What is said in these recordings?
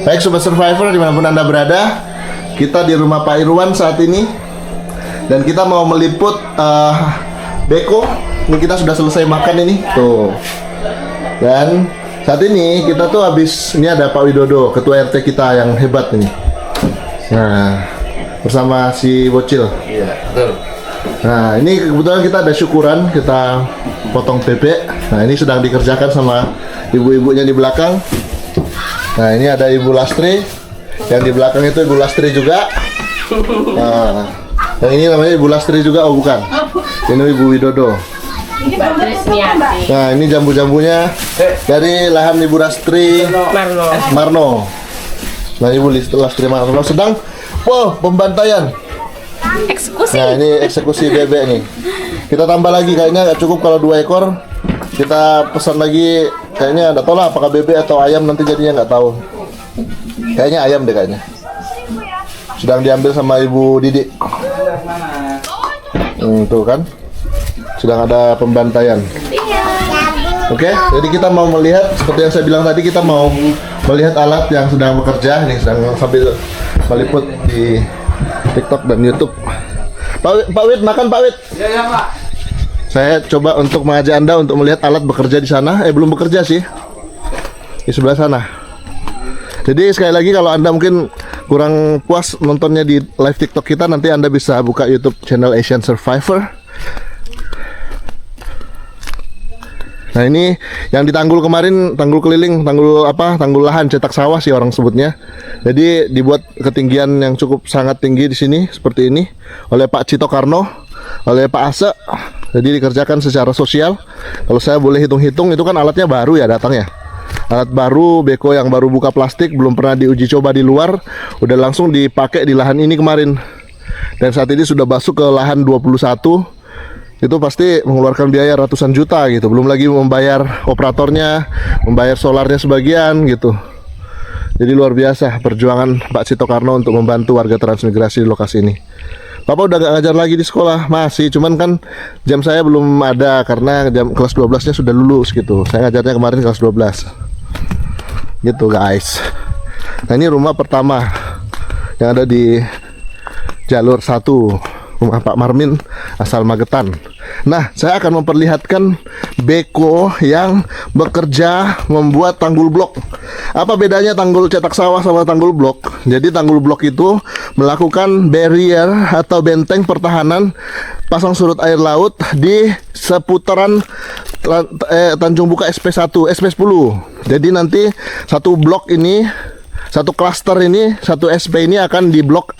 Baik Sobat Survivor dimanapun Anda berada, kita di rumah Pak Irwan saat ini. Dan kita mau meliput beko. Ini kita sudah selesai makan ini tuh. Dan saat ini kita tuh habis, ini ada Pak Widodo, ketua RT kita yang hebat ini. Nah, bersama si Bocil. Iya, betul. Nah, ini kebetulan kita ada syukuran, kita potong bebek. Nah, ini sedang dikerjakan sama ibu-ibunya di belakang. Nah, ini ada Ibu Lastri. Yang di belakang itu Ibu Lastri juga. Nah, yang ini namanya Ibu Lastri juga, oh bukan. Ini Ibu Widodo. Nah, ini jambu-jambunya dari lahan Ibu Lastri Marno. Nah, Ibu Lastri Marno sedang pembantaian. Eksekusi. Nah, ini eksekusi bebek nih. Kita tambah lagi, kayaknya nggak cukup kalau 2 ekor. Kita pesan lagi, kayaknya nggak tahu lah apakah bebek atau ayam nanti jadinya, nggak tahu. Kayaknya ayam deh kayaknya. Sedang diambil sama Ibu Didi. Tuh kan, sedang ada pembantaian. Oke, jadi kita mau melihat, seperti yang saya bilang tadi, kita mau melihat alat yang sedang bekerja. Ini sedang sambil meliput di TikTok dan YouTube. Pak Wid, makan Pak Wid. Iya, Pak. Saya coba untuk mengajak Anda untuk melihat alat bekerja di sana. Belum bekerja sih. Di sebelah sana. Jadi sekali lagi kalau Anda mungkin kurang puas nontonnya di live TikTok kita, nanti Anda bisa buka YouTube channel Asian Survivor. Nah, ini yang ditanggul kemarin, tanggul keliling, tanggul lahan cetak sawah sih orang sebutnya. Jadi dibuat ketinggian yang cukup sangat tinggi di sini seperti ini oleh Pak Cito Karno, oleh Pak Ase. Jadi dikerjakan secara sosial. Kalau saya boleh hitung-hitung, itu kan alatnya baru ya datangnya. Alat baru, beko yang baru buka plastik, belum pernah diuji coba di luar, udah langsung dipakai di lahan ini kemarin. Dan saat ini sudah masuk ke lahan 21. Itu pasti mengeluarkan biaya ratusan juta gitu, belum lagi membayar operatornya, membayar solarnya sebagian gitu. Jadi luar biasa perjuangan Pak Cito Karno untuk membantu warga transmigrasi di lokasi ini. Bapak udah gak ngajar lagi di sekolah? Masih, cuman kan jam saya belum ada karena jam kelas 12-nya sudah lulus gitu. Saya ngajarnya kemarin kelas 12 gitu guys. Nah, ini rumah pertama yang ada di jalur 1, rumah Pak Marmin asal Magetan. Nah, saya akan memperlihatkan beko yang bekerja membuat tanggul blok. Apa bedanya tanggul cetak sawah sama tanggul blok? Jadi tanggul blok itu melakukan barrier atau benteng pertahanan pasang surut air laut di seputaran Tanjung Buka SP1, SP10. Jadi nanti satu blok ini, satu klaster ini, satu SP ini akan diblok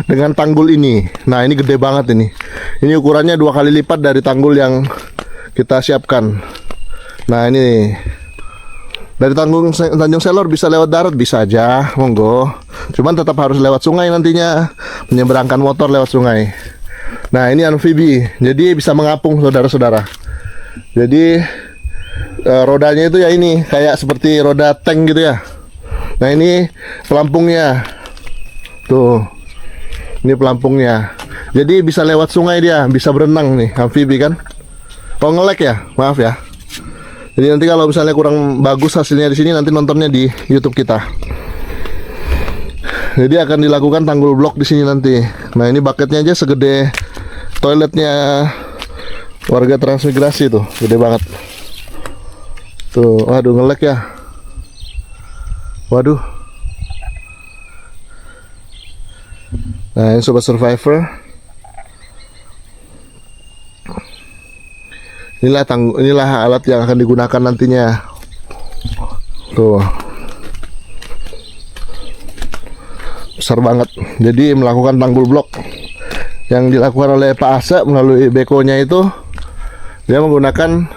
dengan tanggul ini. Nah, ini gede banget ini. Ini ukurannya 2 kali lipat dari tanggul yang kita siapkan. Nah, ini dari Tanjung Selor bisa lewat darat, bisa aja, monggo. Cuman tetap harus lewat sungai nantinya, menyeberangkan motor lewat sungai. Nah, ini amfibi, jadi bisa mengapung saudara-saudara. Jadi rodanya itu ya ini kayak seperti roda tank gitu ya. Nah, ini pelampungnya. Tuh. Ini pelampungnya. Jadi bisa lewat sungai dia, bisa berenang nih, amfibi kan. Oh, nge-lag ya? Maaf ya. Jadi nanti kalau misalnya kurang bagus hasilnya di sini, nanti nontonnya di YouTube kita. Jadi akan dilakukan tanggul blok di sini nanti. Nah, ini bucketnya aja segede toiletnya warga transmigrasi tuh, gede banget. Tuh, waduh nge-lag ya. Waduh. Nah, ini Sobat Survivor. Inilah alat yang akan digunakan nantinya. Tuh. Besar banget. Jadi melakukan tanggul blok. Yang dilakukan oleh Pak Ase melalui bekonya itu, dia menggunakan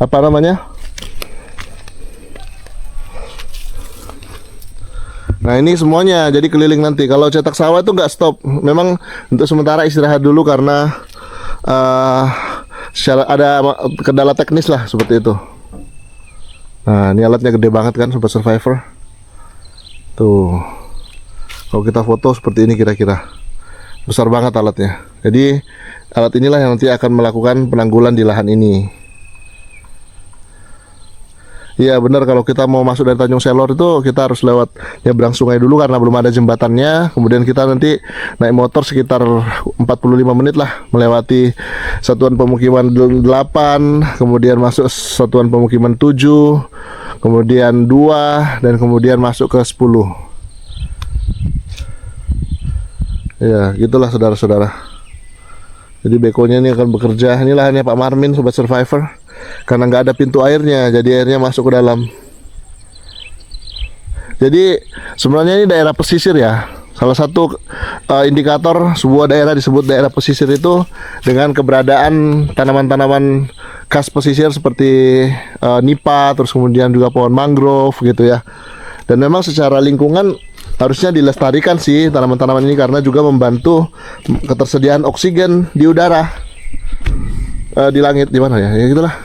apa namanya? Nah, ini semuanya jadi keliling nanti. Kalau cetak sawah itu nggak stop. Memang untuk sementara istirahat dulu karena ada kendala teknis lah seperti itu. Nah, ini alatnya gede banget kan Sobat Survivor. Tuh. Kalau kita foto seperti ini kira-kira. Besar banget alatnya. Jadi alat inilah yang nanti akan melakukan penanggulan di lahan ini. Iya benar, kalau kita mau masuk dari Tanjung Selor itu kita harus lewat nyebrang sungai dulu karena belum ada jembatannya. Kemudian kita nanti naik motor sekitar 45 menit lah melewati satuan pemukiman 8, kemudian masuk satuan pemukiman 7, kemudian 2, dan kemudian masuk ke 10. Ya gitulah saudara-saudara. Jadi bekonya ini akan bekerja. Ini lahannya Pak Marmin, Sobat Survivor. Karena nggak ada pintu airnya, jadi airnya masuk ke dalam. Jadi sebenarnya ini daerah pesisir ya. Salah satu indikator sebuah daerah disebut daerah pesisir itu dengan keberadaan tanaman-tanaman khas pesisir seperti nipa, terus kemudian juga pohon mangrove gitu ya. Dan memang secara lingkungan harusnya dilestarikan sih tanaman-tanaman ini karena juga membantu ketersediaan oksigen di udara, di langit, di mana ya, ya gitulah.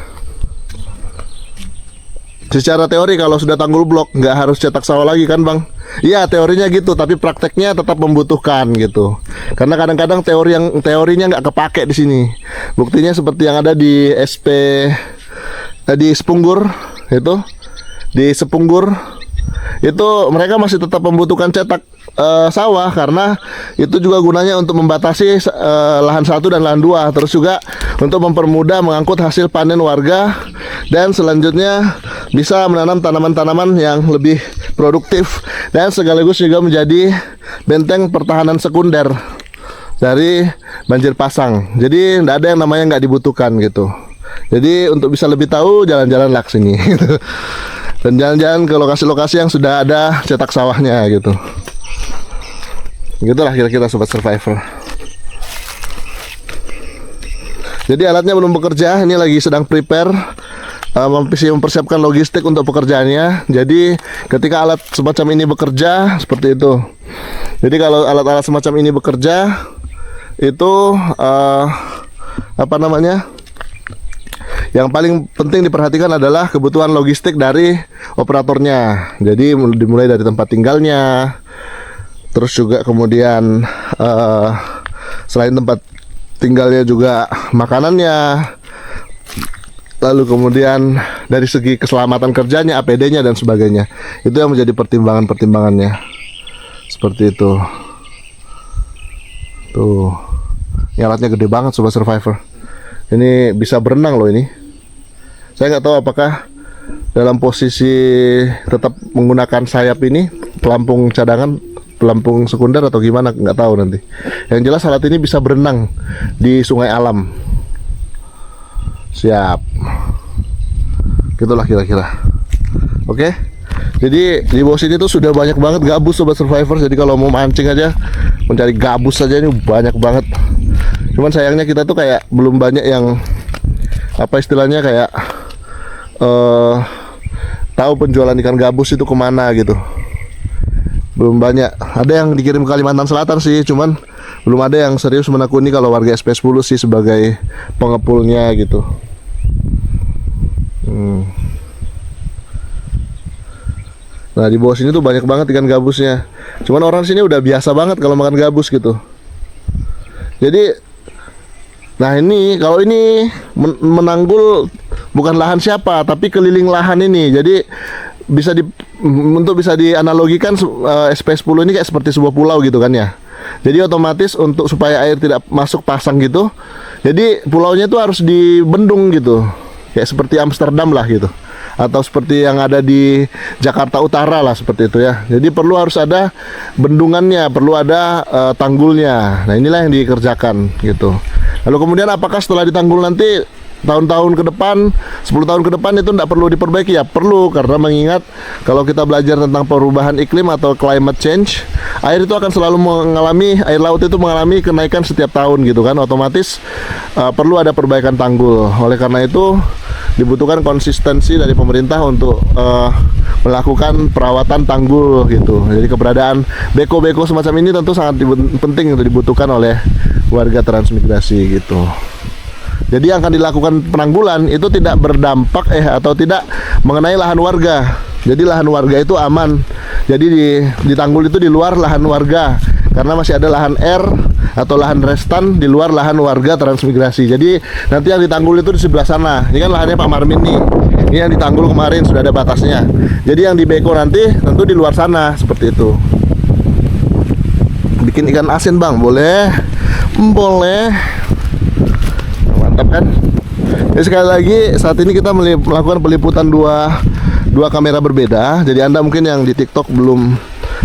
Secara teori kalau sudah tanggul blok nggak harus cetak sawah lagi kan Bang? Iya teorinya gitu, tapi prakteknya tetap membutuhkan gitu. Karena kadang-kadang teorinya nggak kepake di sini. Buktinya seperti yang ada di di Sepunggur itu, di Sepunggur itu mereka masih tetap membutuhkan cetak sawah karena itu juga gunanya untuk membatasi lahan 1 dan lahan 2, terus juga untuk mempermudah mengangkut hasil panen warga dan selanjutnya bisa menanam tanaman-tanaman yang lebih produktif dan sekaligus juga menjadi benteng pertahanan sekunder dari banjir pasang. Jadi tidak ada yang namanya nggak dibutuhkan gitu. Jadi untuk bisa lebih tahu jalan-jalanlah ke sini gitu. Dan jalan-jalan ke lokasi-lokasi yang sudah ada cetak sawahnya gitu. Gitulah kira-kira Sobat Survivor. Jadi alatnya belum bekerja, ini lagi sedang prepare, mempersiapkan logistik untuk pekerjaannya. Jadi ketika alat semacam ini bekerja seperti itu. Jadi kalau alat-alat semacam ini bekerja itu apa namanya? Yang paling penting diperhatikan adalah kebutuhan logistik dari operatornya. Jadi dimulai dari tempat tinggalnya, terus juga kemudian selain tempat tinggalnya juga makanannya, lalu kemudian dari segi keselamatan kerjanya, APD-nya dan sebagainya. Itu yang menjadi pertimbangannya. Seperti itu. Tuh, ini alatnya gede banget Sobat Survivor. Ini bisa berenang loh ini. Saya nggak tahu apakah dalam posisi tetap menggunakan sayap ini, pelampung cadangan, pelampung sekunder atau gimana, nggak tahu nanti. Yang jelas alat ini bisa berenang di sungai alam. Siap. Gitulah kira-kira. Oke. Jadi di bawah sini tuh sudah banyak banget gabus Sobat Survivor. Jadi kalau mau mancing aja, mencari gabus saja ini banyak banget. Cuman sayangnya kita tuh kayak belum banyak yang apa istilahnya kayak tahu penjualan ikan gabus itu kemana gitu. Belum banyak. Ada yang dikirim ke Kalimantan Selatan sih, cuman belum ada yang serius menekuni kalau warga SP10 sih sebagai pengepulnya gitu. Nah di bawah sini tuh banyak banget ikan gabusnya. Cuman orang sini udah biasa banget kalau makan gabus gitu. Jadi, nah ini kalau ini menanggul bukan lahan siapa, tapi keliling lahan ini. Jadi untuk bisa dianalogikan SP10 ini kayak seperti sebuah pulau gitu kan ya. Jadi otomatis untuk supaya air tidak masuk pasang gitu, jadi pulaunya itu harus dibendung gitu, kayak seperti Amsterdam lah gitu, atau seperti yang ada di Jakarta Utara lah seperti itu ya. Jadi harus ada bendungannya, perlu ada tanggulnya. Nah inilah yang dikerjakan gitu. Lalu kemudian apakah setelah ditanggul nanti tahun-tahun ke depan, 10 tahun ke depan itu tidak perlu diperbaiki? Ya perlu, karena mengingat kalau kita belajar tentang perubahan iklim atau climate change, air itu akan selalu air laut itu mengalami kenaikan setiap tahun gitu kan. Otomatis perlu ada perbaikan tanggul. Oleh karena itu dibutuhkan konsistensi dari pemerintah untuk melakukan perawatan tanggul gitu. Jadi keberadaan beko-beko semacam ini tentu sangat penting untuk dibutuhkan oleh warga transmigrasi gitu. Jadi yang akan dilakukan penanggulan itu tidak berdampak atau tidak mengenai lahan warga. Jadi lahan warga itu aman. Jadi di tanggul itu di luar lahan warga, karena masih ada lahan R atau lahan restan di luar lahan warga transmigrasi. Jadi nanti yang ditanggul itu di sebelah sana. Ini kan lahannya Pak Marmin nih. Ini yang di Tanggul kemarin sudah ada batasnya. Jadi yang di Beko nanti tentu di luar sana seperti itu. Bikin ikan asin bang, boleh, boleh. Mantap kan? Jadi sekali lagi saat ini kita melakukan peliputan dua kamera berbeda. Jadi Anda mungkin yang di TikTok belum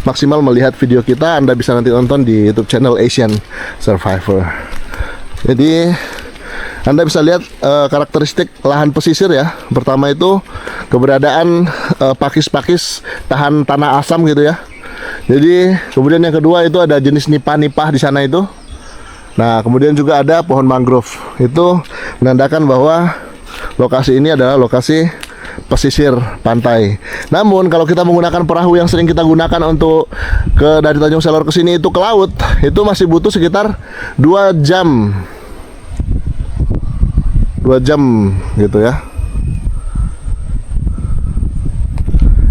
maksimal melihat video kita, Anda bisa nanti nonton di YouTube channel Asian Survivor. Jadi Anda bisa lihat karakteristik lahan pesisir ya. Pertama itu keberadaan pakis-pakis tahan tanah asam gitu ya. Jadi kemudian yang kedua itu ada jenis nipah-nipah di sana itu. Nah kemudian juga ada pohon mangrove. Itu menandakan bahwa lokasi ini adalah lokasi pesisir pantai. Namun kalau kita menggunakan perahu yang sering kita gunakan untuk dari Tanjung Selor ke sini itu ke laut, itu masih butuh sekitar 2 jam. 2 jam gitu ya.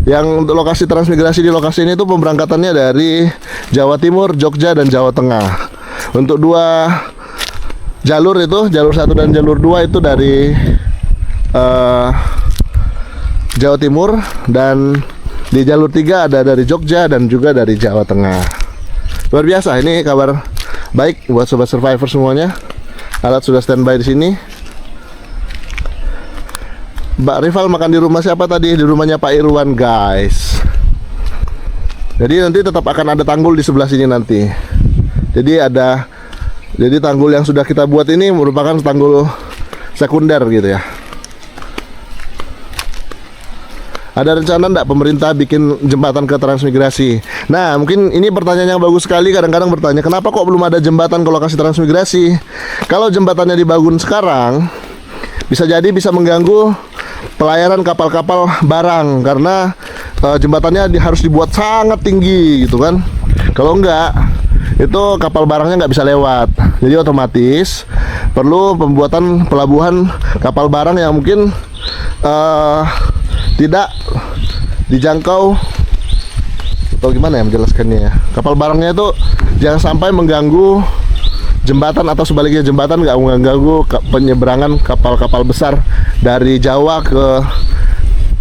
Yang untuk lokasi transmigrasi di lokasi ini itu pemberangkatannya dari Jawa Timur, Jogja dan Jawa Tengah. Untuk 2 jalur itu, jalur 1 dan jalur 2 itu dari Jawa Timur, dan di jalur 3 ada dari Jogja dan juga dari Jawa Tengah. Luar biasa, ini kabar baik buat sobat survivor semuanya. Alat sudah standby di sini. Mbak Rival makan di rumah siapa tadi? Di rumahnya Pak Irwan, guys. Jadi nanti tetap akan ada tanggul di sebelah sini nanti. Jadi tanggul yang sudah kita buat ini merupakan tanggul sekunder gitu ya. Ada rencana enggak pemerintah bikin jembatan ke transmigrasi? Nah, mungkin ini pertanyaan yang bagus sekali. Kadang-kadang bertanya, kenapa kok belum ada jembatan ke lokasi transmigrasi? Kalau jembatannya dibangun sekarang, bisa jadi bisa mengganggu pelayaran kapal-kapal barang, karena jembatannya harus dibuat sangat tinggi gitu kan. Kalau enggak, itu kapal barangnya nggak bisa lewat. Jadi otomatis perlu pembuatan pelabuhan kapal barang yang mungkin tidak dijangkau, atau gimana ya menjelaskannya ya. Kapal barangnya itu jangan sampai mengganggu jembatan, atau sebaliknya jembatan nggak mengganggu penyeberangan kapal-kapal besar dari Jawa ke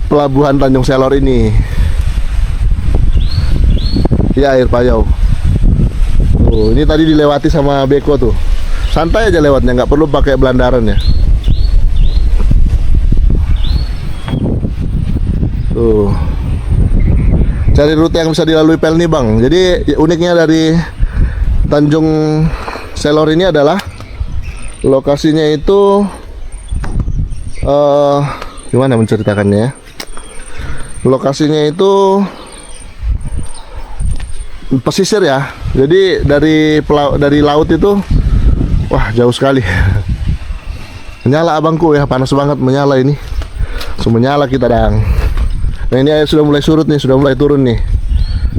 pelabuhan Tanjung Selor ini. Ya, air payau. Tuh, ini tadi dilewati sama Beko tuh. Santai aja lewatnya, nggak perlu pakai belandaran ya. Tuh. Cari rute yang bisa dilalui pel nih bang. Jadi uniknya dari Tanjung Selor ini adalah lokasinya itu gimana menceritakannya ya? Lokasinya itu pesisir ya. Jadi dari laut itu wah jauh sekali. Menyala abangku ya, panas banget menyala ini. Menyala kita dang. Nah ini air sudah mulai surut nih, sudah mulai turun nih.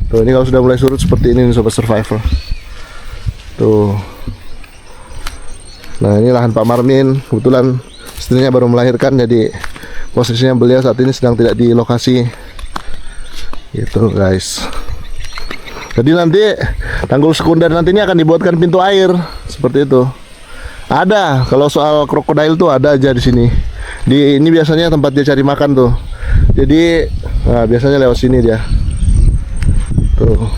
Tuh ini kalau sudah mulai surut seperti ini nih sobat survivor. Tuh. Nah ini lahan Pak Marmin, kebetulan istrinya baru melahirkan, jadi posisinya beliau saat ini sedang tidak di lokasi. Gitu guys. Jadi nanti tanggul sekunder nanti ini akan dibuatkan pintu air seperti itu. Ada, kalau soal krokodil tuh ada aja di sini. Ini biasanya tempat dia cari makan tuh. Jadi nah, biasanya lewat sini dia. Tuh.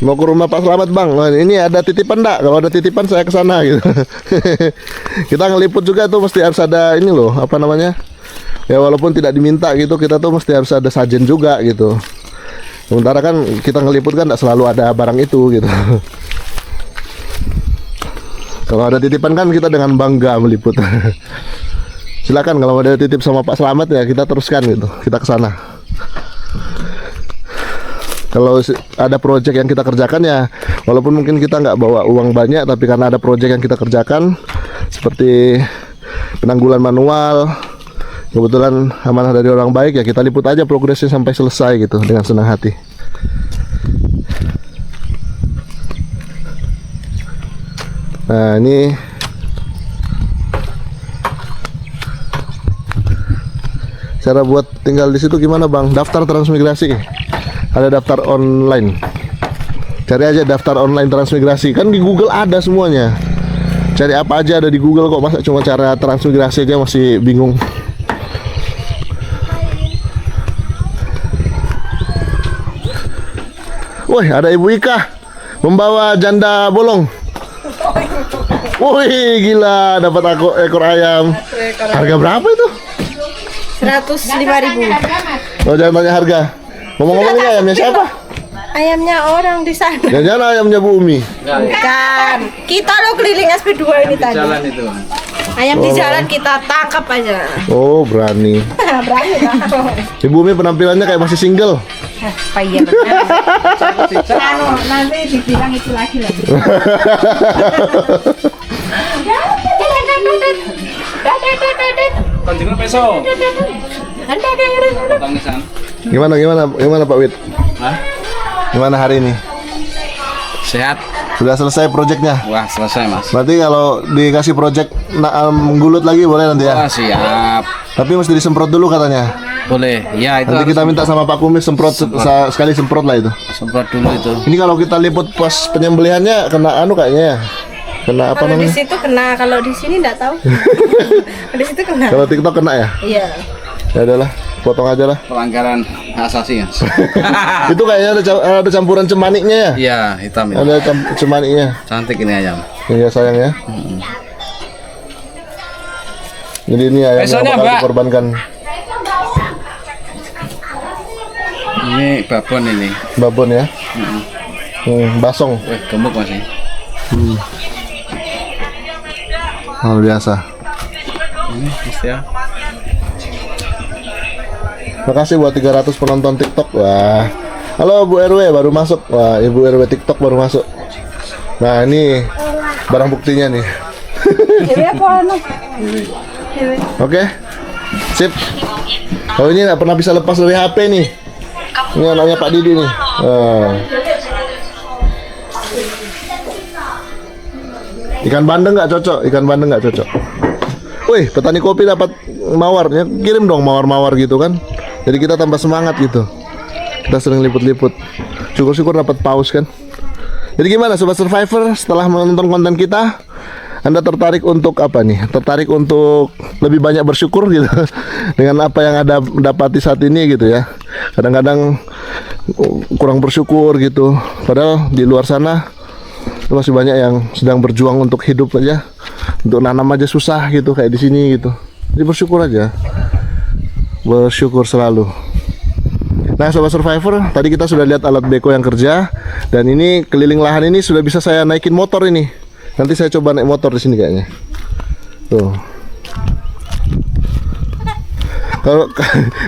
Mau ke rumah Pak Slamet bang. Nah, ini ada titipan enggak? Kalau ada titipan saya ke sana gitu. Kita ngeliput juga tuh mesti harus ada ini loh, apa namanya? Ya walaupun tidak diminta gitu, kita tuh mesti harus ada sajen juga gitu. Sementara kan kita ngeliput kan tidak selalu ada barang itu gitu. Kalau ada titipan kan kita dengan bangga meliput. Silakan kalau ada titip sama Pak Slamet ya kita teruskan gitu, kita ke sana. Kalau ada proyek yang kita kerjakan ya, walaupun mungkin kita nggak bawa uang banyak, tapi karena ada proyek yang kita kerjakan seperti penanggulan manual, kebetulan amanah dari orang baik ya kita liput aja progresnya sampai selesai gitu dengan senang hati. Nah ini cara buat tinggal di situ gimana bang? Daftar transmigrasi, ada daftar online. Cari aja daftar online transmigrasi, kan di Google ada semuanya. Cari apa aja ada di Google kok, masa cuma cara transmigrasi aja masih bingung. Woi, ada Ibu Ika membawa janda bolong. Wih, gila, dapat aku ekor ayam. Harga berapa itu? 105.000. Oh, jangan tanya harga. Ngomong-ngomong ini ayamnya siapa? Ayamnya orang di sana. Jangan ayamnya Bu Umi. Bukan. Kita lo keliling SP2 ini tadi. itu. Ayam di jalan kita tangkap aja. Oh, berani. Berani lah. Ibu Umi penampilannya kayak masih single. Payah. Nanti dibilang itu lagi. Konjungan peso. Tangisan. Gimana Pak Wid? Hah? Gimana hari ini? Sehat. Sudah selesai proyeknya? Wah, selesai, Mas. Berarti kalau dikasih proyek menggulut lagi boleh nanti ya? Wah, siap. Tapi mesti disemprot dulu katanya. Boleh. Ya, itu Nanti harus kita minta sama Pak Kumis semprot sekali semprot lah itu. semprot dulu itu. Ini kalau kita liput pas penyembelihannya kena anu kayaknya ya. Kena apa Kalau di namanya? situ kena, kalau di sini enggak tahu. Di situ kena. Kalau TikTok kena ya? Iya. Ya udahlah, potong aja lah. Pelanggaran hak asasi, Mas. Itu kayaknya ada campuran cemaniknya ya? Iya, hitam itu. Ada cemaniknya. Cantik ini ayam. Iya sayang ya. Jadi ini ayam yang Pesonya, bakal Mbak. dikorbankan. Ini babon ini. Babon ya. Basong. Wih, gemuk masih. Luar biasa. Ini mesti ya. Makasih buat 300 penonton TikTok. Wah. Halo Bu RW baru masuk. Wah, Ibu RW TikTok baru masuk. Nah, ini barang buktinya nih. Oke. Sip. Oh, ini nggak pernah bisa lepas dari HP nih. Ini anaknya Pak Didi nih. Ikan bandeng nggak cocok, ikan bandeng nggak cocok. Wih, petani kopi dapat mawar, ya, kirim dong mawar-mawar gitu kan. Jadi kita tambah semangat gitu. Kita sering liput-liput. Syukur-syukur dapat paus kan. Jadi gimana Sobat Survivor, setelah menonton konten kita, Anda tertarik untuk apa nih? Tertarik untuk lebih banyak bersyukur gitu dengan apa yang Anda dapati saat ini gitu ya. Kadang-kadang kurang bersyukur gitu. Padahal di luar sana masih banyak yang sedang berjuang untuk hidup aja, untuk nanam aja susah gitu kayak di sini gitu. Jadi bersyukur aja, bersyukur selalu. Nah Sobat Survivor, tadi kita sudah lihat alat beko yang kerja, dan ini keliling lahan ini sudah bisa saya naikin motor ini. Nanti saya coba naik motor di sini kayaknya. Tuh. Kalau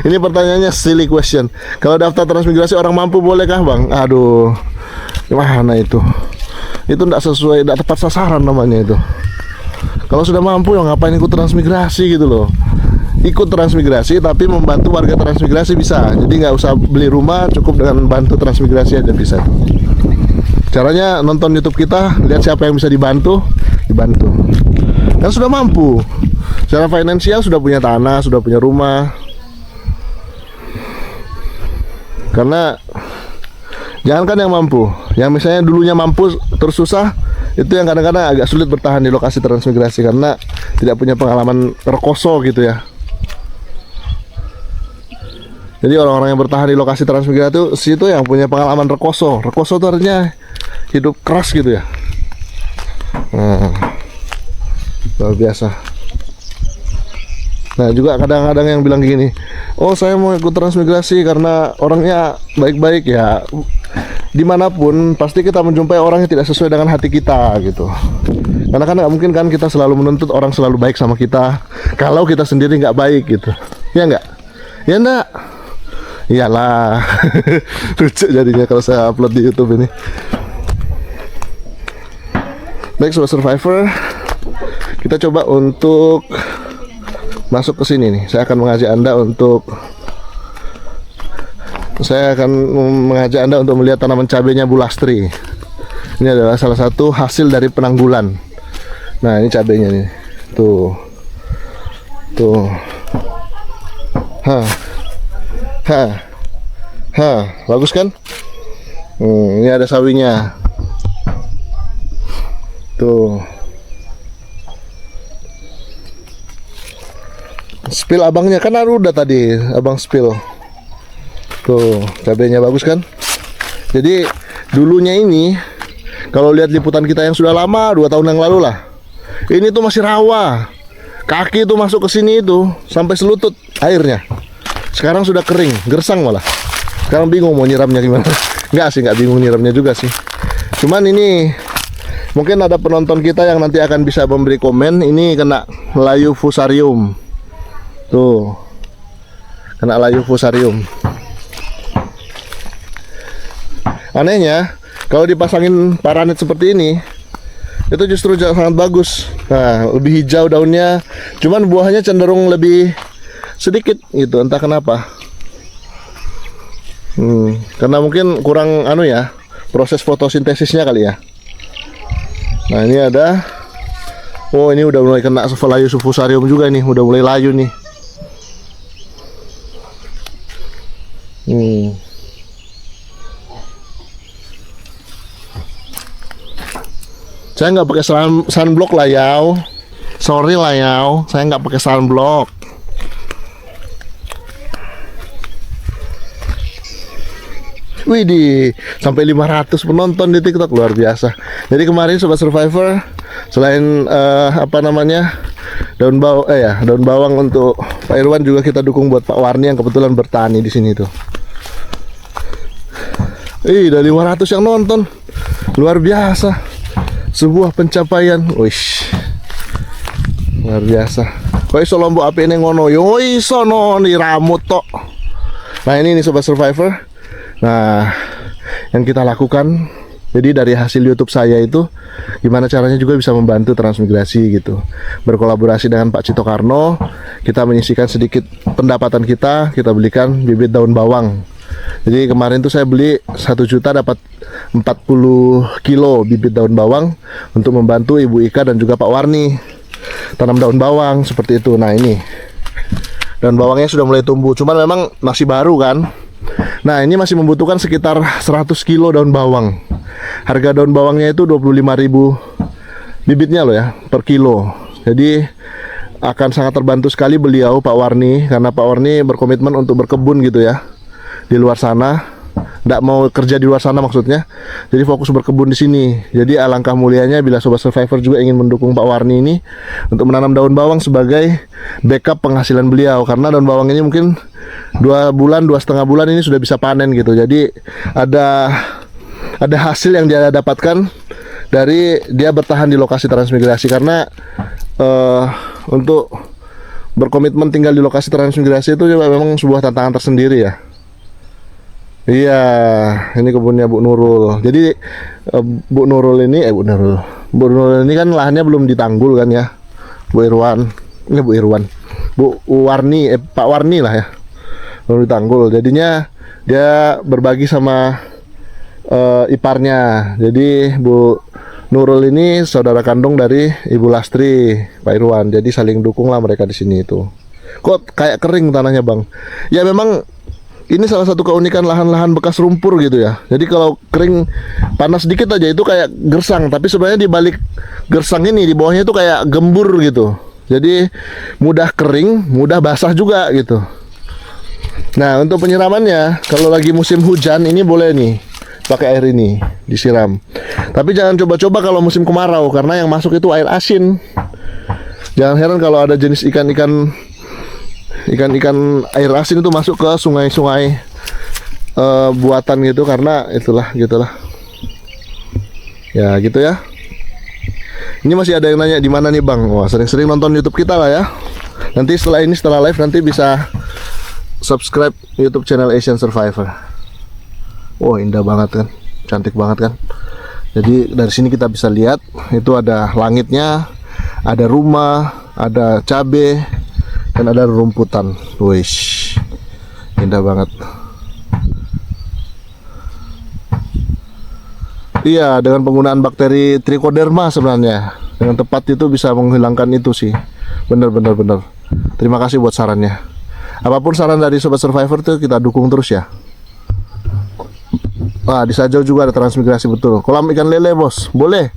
ini pertanyaannya silly question. Kalau daftar transmigrasi orang mampu bolehkah Bang? Aduh, gimana itu? Itu tidak sesuai, tidak tepat sasaran namanya itu. Kalau sudah mampu ya ngapain ikut transmigrasi gitu loh. Ikut transmigrasi tapi membantu warga transmigrasi bisa. Jadi nggak usah beli rumah, cukup dengan bantu transmigrasi aja bisa. Caranya nonton YouTube kita, lihat siapa yang bisa dibantu. Kan sudah mampu. Secara finansial sudah punya tanah, sudah punya rumah. Karena jangankan yang mampu, yang misalnya dulunya mampu terus susah, itu yang kadang-kadang agak sulit bertahan di lokasi transmigrasi karena tidak punya pengalaman rekoso gitu ya. Jadi orang-orang yang bertahan di lokasi transmigrasi itu yang punya pengalaman rekoso. Rekoso itu artinya hidup keras gitu ya. Nah, luar biasa. Nah juga kadang-kadang yang bilang gini, oh saya mau ikut transmigrasi karena orangnya baik-baik ya. Dimanapun pasti kita menjumpai orang yang tidak sesuai dengan hati kita gitu. Karena kan nggak mungkin kan kita selalu menuntut orang selalu baik sama kita kalau kita sendiri nggak baik gitu. Ya nggak? Ya enggak? Iyalah. Lucu jadinya kalau saya upload di YouTube ini. Baik Sobat Survivor, kita coba untuk masuk ke sini nih. Saya akan mengajak Anda untuk melihat tanaman cabenya Bu Lastri. Ini adalah salah satu hasil dari penanggulan. Nah, ini cabenya nih. Tuh. Bagus kan? Ini ada sawinya. Tuh. Spill abangnya kan udah tadi, abang spill. Tuh, cabenya bagus kan? Jadi dulunya ini, kalau lihat liputan kita yang sudah lama, 2 tahun yang lalu lah, ini tuh masih rawa. Kaki tuh masuk ke sini itu sampai selutut airnya. Sekarang sudah kering, gersang malah. Sekarang bingung mau nyiramnya gimana. Enggak sih, nggak bingung nyiramnya juga sih. Cuman ini mungkin ada penonton kita yang nanti akan bisa memberi komen. Ini kena layu fusarium. Tuh, kena layu fusarium. Anehnya, kalau dipasangin paranet seperti ini, itu justru sangat bagus. Nah, lebih hijau daunnya, cuman buahnya cenderung lebih sedikit gitu, entah kenapa. Karena mungkin kurang proses fotosintesisnya kali ya. Nah, ini ada. Oh, ini udah mulai kena layu fusarium juga nih, udah mulai layu nih. Saya nggak pakai sunblock lah yaw. Sorry lah yaw, saya nggak pakai sunblock. Widih, sampai 500 penonton di TikTok, luar biasa. Jadi kemarin Sobat Survivor, selain daun bawang untuk Pak Irwan, juga kita dukung buat Pak Warni yang kebetulan bertani di sini tuh. Dari 500 yang nonton, luar biasa. Sebuah pencapaian, wish, luar biasa. Kok iso lombok api ini ngono, yo iso no di ramut tok. Nah ini nih Sobat Survivor. Nah, yang kita lakukan, jadi dari hasil YouTube saya itu, gimana caranya juga bisa membantu transmigrasi gitu. Berkolaborasi dengan Pak Cito Karno, kita menyisihkan sedikit pendapatan kita belikan bibit daun bawang. Jadi kemarin tuh saya beli 1 juta dapat 40 kilo bibit daun bawang untuk membantu Ibu Ika dan juga Pak Warni tanam daun bawang seperti itu. Nah ini daun bawangnya sudah mulai tumbuh, cuman memang masih baru kan. Nah ini masih membutuhkan sekitar 100 kilo daun bawang. Harga daun bawangnya itu 25.000 bibitnya loh ya, per kilo. Jadi akan sangat terbantu sekali beliau Pak Warni, karena Pak Warni berkomitmen untuk berkebun gitu ya di luar sana, nggak mau kerja di luar sana maksudnya. Jadi fokus berkebun di sini. Jadi alangkah mulianya bila Sobat Survivor juga ingin mendukung Pak Warni ini untuk menanam daun bawang sebagai backup penghasilan beliau, karena daun bawang ini mungkin 2,5 bulan ini sudah bisa panen gitu. Jadi ada hasil yang dia dapatkan dari dia bertahan di lokasi transmigrasi, karena untuk berkomitmen tinggal di lokasi transmigrasi itu juga memang sebuah tantangan tersendiri ya. Iya, ini kebunnya Bu Nurul. Jadi Bu Nurul ini kan lahannya belum ditanggul kan ya, Bu Warni, Pak Warni lah ya, belum ditanggul. Jadinya dia berbagi sama iparnya. Jadi Bu Nurul ini saudara kandung dari Ibu Lastri, Pak Irwan. Jadi saling dukung lah mereka di sini itu. Kok kayak kering tanahnya bang? Ya memang ini salah satu keunikan lahan-lahan bekas rumpur gitu ya. Jadi kalau kering panas sedikit aja itu kayak gersang, tapi sebenarnya di balik gersang ini di bawahnya itu kayak gembur gitu. Jadi mudah kering, mudah basah juga gitu. Nah, untuk penyiramannya kalau lagi musim hujan ini boleh nih pakai air ini disiram. Tapi jangan coba-coba kalau musim kemarau, karena yang masuk itu air asin. Jangan heran kalau ada jenis ikan-ikan air asin itu masuk ke sungai-sungai buatan gitu, karena gitulah ya gitu ya. Ini masih ada yang nanya di mana nih bang. Wah, sering-sering nonton YouTube kita lah ya. Nanti setelah live nanti bisa subscribe YouTube channel Asian Survivor. Oh indah banget kan, cantik banget kan. Jadi dari sini kita bisa lihat itu ada langitnya, ada rumah, ada cabe, dan ada rumputan. Wish, indah banget. Iya, dengan penggunaan bakteri Trichoderma sebenarnya dengan tepat itu bisa menghilangkan itu sih. Bener. Terima kasih buat sarannya. Apapun saran dari Sobat Survivor tuh kita dukung terus ya. Wah, di Sajau juga ada transmigrasi betul. Kolam ikan lele bos, boleh.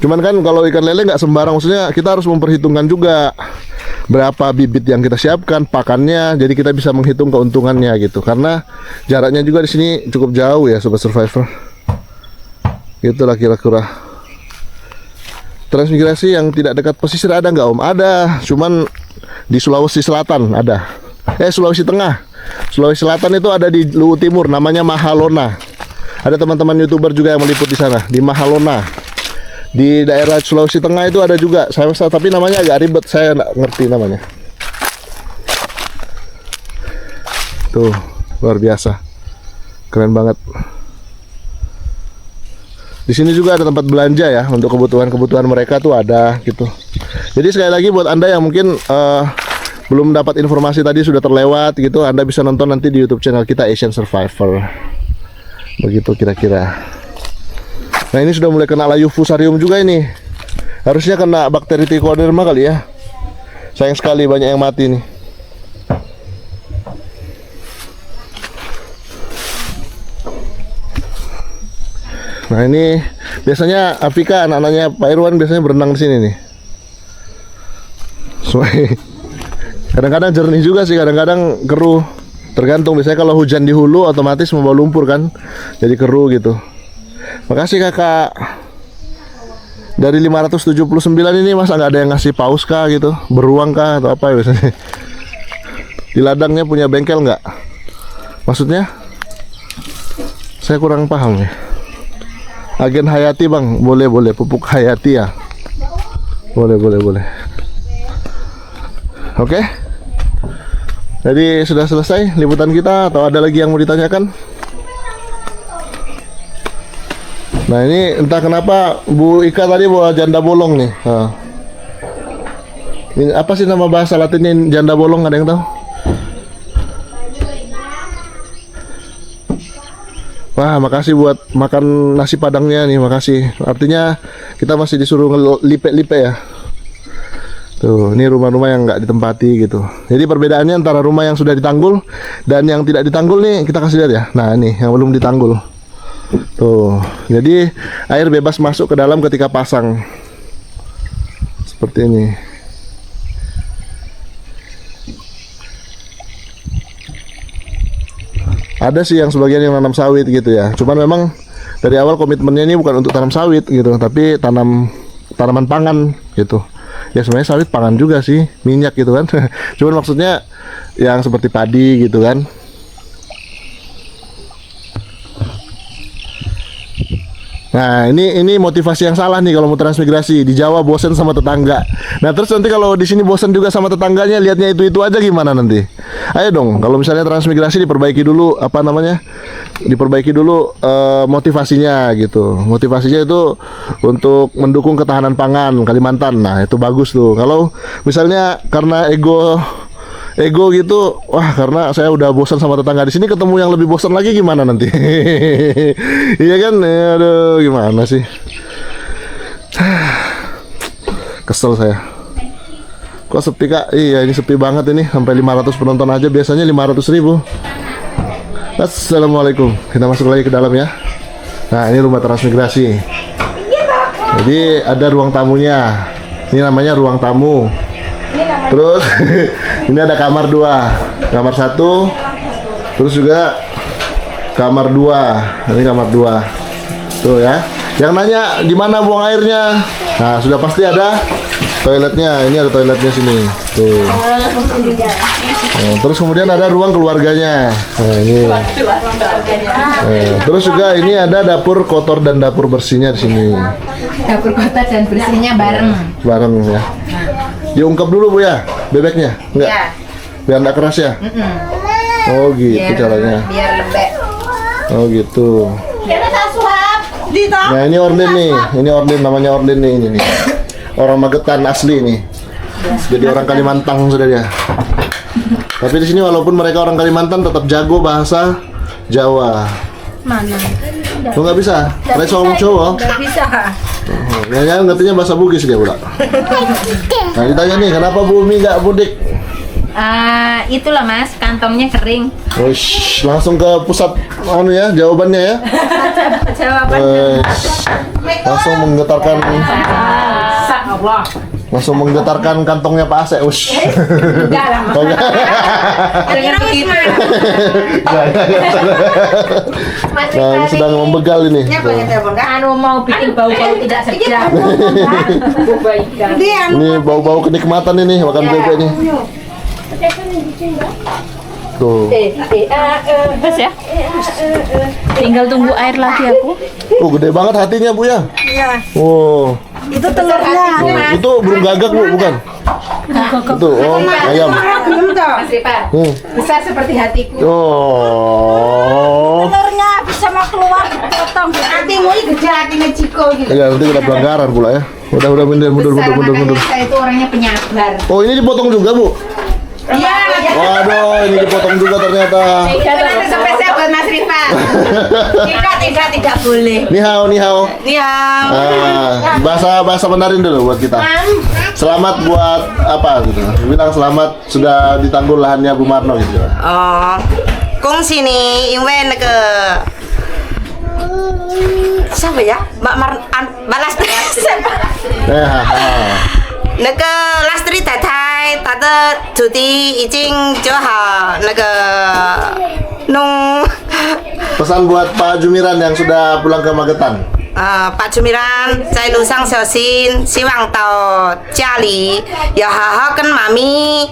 Cuman kan kalau ikan lele nggak sembarang, maksudnya kita harus memperhitungkan juga berapa bibit yang kita siapkan, pakannya, jadi kita bisa menghitung keuntungannya gitu. Karena jaraknya juga di sini cukup jauh ya Sobat Survivor. Itulah kira-kira. Transmigrasi yang tidak dekat pesisir ada nggak Om? Ada, cuman di Sulawesi Selatan ada. Sulawesi Tengah. Sulawesi Selatan itu ada di Luwu Timur, namanya Mahalona. Ada teman-teman YouTuber juga yang meliput di sana, di Mahalona. Di daerah Sulawesi Tengah itu ada juga. Tapi namanya agak ribet, saya nggak ngerti namanya. Tuh, luar biasa. Keren banget. Di sini juga ada tempat belanja ya, untuk kebutuhan-kebutuhan mereka tuh ada gitu. Jadi sekali lagi buat Anda yang mungkin belum dapat informasi tadi, sudah terlewat gitu, Anda bisa nonton nanti di YouTube channel kita, Asian Survivor. Begitu kira-kira. Nah, ini sudah mulai kena layu fusarium juga ini. Harusnya kena bakteri trichoderma kali ya. Sayang sekali banyak yang mati nih. Nah, ini biasanya Afika, anak-anaknya Pak Irwan biasanya berenang di sini nih. Sungai. Kadang-kadang jernih juga sih, kadang-kadang keruh. Tergantung, biasanya kalau hujan di hulu otomatis membawa lumpur kan. Jadi keruh gitu. Makasih kakak. Dari 579 ini masa nggak ada yang ngasih paus kah gitu? Beruang kah atau apa biasanya? Di ladangnya punya bengkel nggak? Maksudnya? Saya kurang paham ya. Agen Hayati bang, boleh pupuk Hayati ya, boleh. Oke, jadi sudah selesai liputan kita atau ada lagi yang mau ditanyakan? Nah, ini entah kenapa Bu Ika tadi bawa janda bolong nih. Nah. Ini apa sih nama bahasa Latinnya janda bolong, ada yang tahu? Wah, makasih buat makan nasi padangnya nih, makasih. Artinya kita masih disuruh lipe-lipe ya. Tuh, ini rumah-rumah yang nggak ditempati gitu. Jadi perbedaannya antara rumah yang sudah ditanggul dan yang tidak ditanggul nih, kita kasih lihat ya. Nah, ini yang belum ditanggul. Tuh, jadi air bebas masuk ke dalam ketika pasang. Seperti ini. Ada sih yang sebagian yang nanam sawit gitu ya. Cuman memang dari awal komitmennya ini bukan untuk tanam sawit gitu, tapi tanaman pangan gitu. Ya sebenarnya sawit pangan juga sih, minyak gitu kan. Cuman maksudnya yang seperti padi gitu kan. Nah, ini motivasi yang salah nih kalau mau transmigrasi. Di Jawa bosen sama tetangga. Nah, terus nanti kalau di sini bosen juga sama tetangganya, lihatnya itu aja gimana nanti? Ayo dong, kalau misalnya transmigrasi diperbaiki dulu diperbaiki dulu motivasinya gitu. Motivasinya itu untuk mendukung ketahanan pangan Kalimantan. Nah, itu bagus tuh. Kalau misalnya karena ego gitu, wah karena saya udah bosan sama tetangga di sini, ketemu yang lebih bosan lagi gimana nanti? Iya kan? Aduh, gimana sih? Kesel saya. Kok sepi kak? Iya, ini sepi banget ini, sampai 500 penonton aja, biasanya 500.000. Assalamualaikum. Kita masuk lagi ke dalam ya. Nah, ini rumah transmigrasi. Jadi ada ruang tamunya. Ini namanya ruang tamu. Terus ini ada kamar 2, kamar 1, terus juga kamar 2. Ini kamar 2. Tuh ya. Yang nanya di mana buang airnya? Nah, sudah pasti ada toiletnya. Ini ada toiletnya sini. Tuh. Nah, terus kemudian ada ruang keluarganya. Nah, ini. Terus juga ini ada dapur kotor dan dapur bersihnya di sini. Dapur kotor dan bersihnya bareng. Bareng ya. Diungkep dulu Bu ya, bebeknya? Enggak? Ya. Biar enggak keras ya? Oh gitu caranya. Biar lembek. Oh gitu. Nah, ini Orlin nih. Ini Orlin, namanya Orlin nih, ini nih. Orang Magetan asli nih. Jadi orang Kalimantan sudah dia. Tapi di sini walaupun mereka orang Kalimantan tetap jago bahasa Jawa. Mana? Lo nggak bisa? Mereka ngomong cowok. Nggak bisa. Ya, ngertinya bahasa Bugis dia pula. Nah, ditanya nih, kenapa Bumi nggak mudik? Itulah mas, kantongnya kering. Ush, langsung ke pusat ya, jawabannya ya. Jawabannya. Langsung menggetarkan. Langsung menggetarkan kantongnya Pak Asep. Ush. Enggak lah, Oh, enggak. Dengan begitu. Nah, ini sedang membegal ini. Anu mau bikin bau-bau tidak sedap. Ini bau-bau kenikmatan ini makan bebek ini. Tuh. Bes ya. Tinggal tunggu air lagi aku. Oh, gede banget hatinya Bu ya. Iya. Oh. Itu telurnya. Oh, itu burung gagak Bu, bukan? Itu, oh, ayam. Mas Ripa, besar seperti hatiku. Oh. Telurnya bisa mau keluar potong. Hatimu ini gede hatinya Ciko gitu. Ya, nanti udah pelanggaran pula ya. Udah mundur. Makanya saya itu orangnya penyabar. Oh, ini dipotong juga Bu? Iya. Waduh, ini dipotong juga ternyata. Itu spesial buat Mas Ripa. Tidak boleh. Ni hao. Iya. Bahasa Mandarin dulu buat kita. Selamat buat apa gitu. Bilang selamat sudah ditanggul lahannya Bu Marno gitu. 恭喜你，因为那个siapa ya? Mbak Lastri. Hahaha. 那个 Lastri 太太，她的土地已经做好那个弄。 Pesan buat Pak Jumiran yang sudah pulang ke Magetan. Pak Jumiran 在路上小心，希望到家里要好好跟妈咪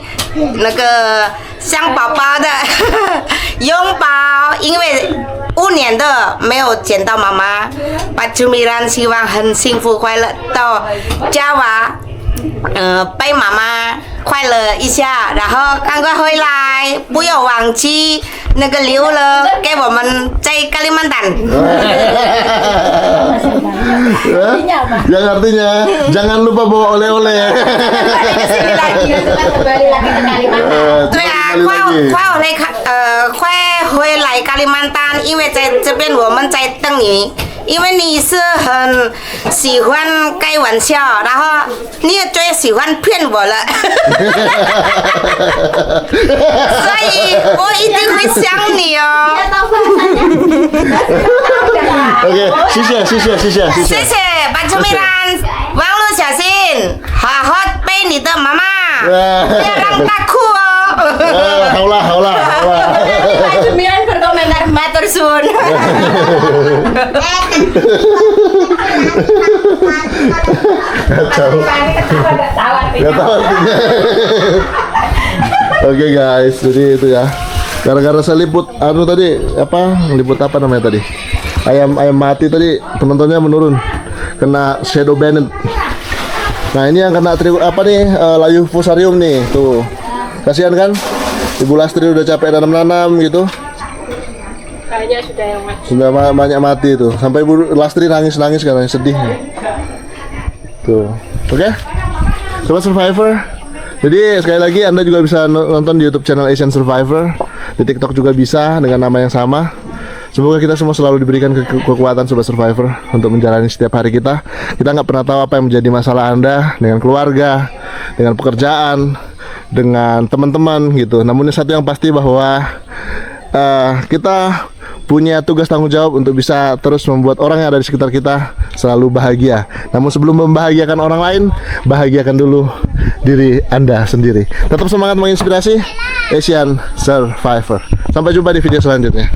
那个像宝宝的拥抱，因为5年的没有见到妈妈。Pak Jumiran 希望很幸福快乐到家娃。 被妈妈快乐一下，然后赶快回来，不要忘记那个留了给我们在Kalimantan。 Yang artinya jangan lupa bawa oleh-oleh. Kembali lagi ke Kalimantan. 对啊，快回来Kalimantan，因为在这边我们在等你。 因为你是很喜欢开玩笑，然后你也最喜欢骗我了，所以我一定会想你哦。 Oke, 谢谢。谢谢白秋米兰，网路小心，好好背你的妈妈，不要让她哭哦。 Haulah. Jumiran berkomentar matur suwun. Kacau. Gak tahu artinya. Oke guys, jadi itu ya. Gara-gara saya liput tadi liput apa namanya tadi? Ayam mati tadi, teman-temannya menurun. Kena shadow banned. Nah, ini yang kena layu fusarium nih, tuh. Kasihan kan? Ibu Lastri udah capek nanam-nanam gitu. Kayaknya sudah yang mati. Sudah banyak mati itu. Sampai Ibu Lastri nangis karena sedih. Tuh. Oke. Sobat Survivor. Jadi sekali lagi Anda juga bisa nonton di YouTube channel Asian Survivor. Di TikTok juga bisa dengan nama yang sama. Semoga kita semua selalu diberikan kekuatan Sobat Survivor untuk menjalani setiap hari kita. Kita nggak pernah tahu apa yang menjadi masalah Anda dengan keluarga, dengan pekerjaan, dengan teman-teman gitu. Namun satu yang pasti bahwa kita punya tugas tanggung jawab untuk bisa terus membuat orang yang ada di sekitar kita selalu bahagia. Namun sebelum membahagiakan orang lain, bahagiakan dulu diri Anda sendiri. Tetap semangat menginspirasi Asian Survivor. Sampai jumpa di video selanjutnya.